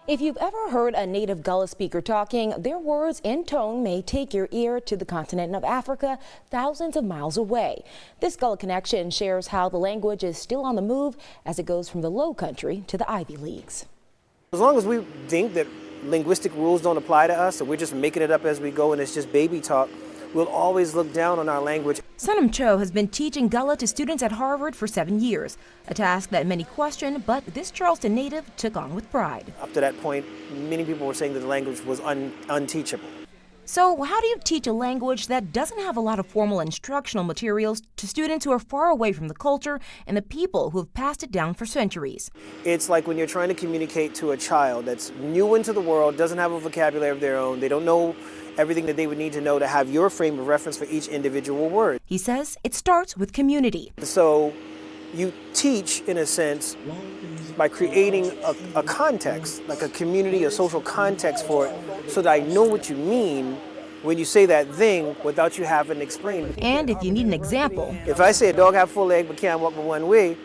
If you've ever heard a native Gullah speaker talking, their words and tone may take your ear to the continent of Africa, thousands of miles away. This Gullah Connection shares how the language is still on the move as it goes from the Lowcountry to the Ivy Leagues. As long as we think that linguistic rules don't apply to us, or we're just making it up as we go and it's just baby talk, we'll always look down on our language. Sunn M'Cheaux has been teaching Gullah to students at Harvard for 7 years, a task that many question, but this Charleston native took on with pride. Up to that point, many people were saying that the language was unteachable. So how do you teach a language that doesn't have a lot of formal instructional materials to students who are far away from the culture and the people who have passed it down for centuries? It's like when you're trying to communicate to a child that's new into the world, doesn't have a vocabulary of their own, they don't know everything that they would need to know to have your frame of reference for each individual word. He says it starts with community. So you teach, in a sense, by creating a context, like a community, a social context for it, so that I know what you mean when you say that thing without you having to explain. And if you need an example. If I say a dog has 4 legs but can't walk but one way,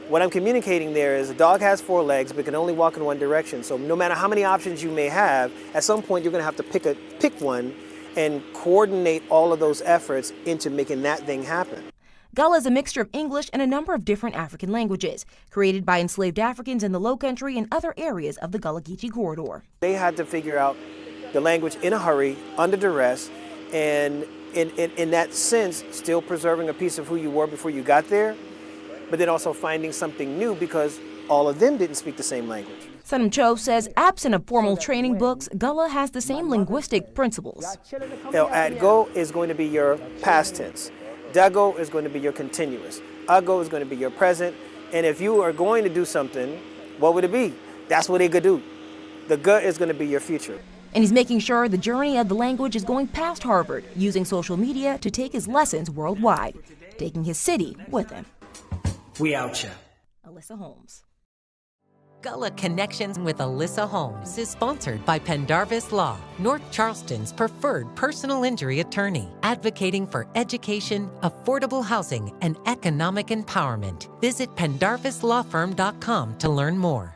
what I'm communicating there is a dog has 4 legs but can only walk in one direction. So no matter how many options you may have, at some point you're going to have to pick one and coordinate all of those efforts into making that thing happen. Gullah is a mixture of English and a number of different African languages, created by enslaved Africans in the Lowcountry and other areas of the Gullah Geechee corridor. They had to figure out the language in a hurry, under duress, and in that sense, still preserving a piece of who you were before you got there, but then also finding something new because all of them didn't speak the same language. Sunn M'Cheaux says absent of formal training books, Gullah has the same linguistic principles. At go is going to be your past tense. Dago is going to be your continuous. Ago is going to be your present. And if you are going to do something, what would it be? That's what they could do. The G is going to be your future. And he's making sure the journey of the language is going past Harvard, using social media to take his lessons worldwide, taking his city with him. We out ya. Alissa Holmes. Gullah Connections with Alissa Holmes is sponsored by Pendarvis Law, North Charleston's preferred personal injury attorney, advocating for education, affordable housing, and economic empowerment. Visit pendarvislawfirm.com to learn more.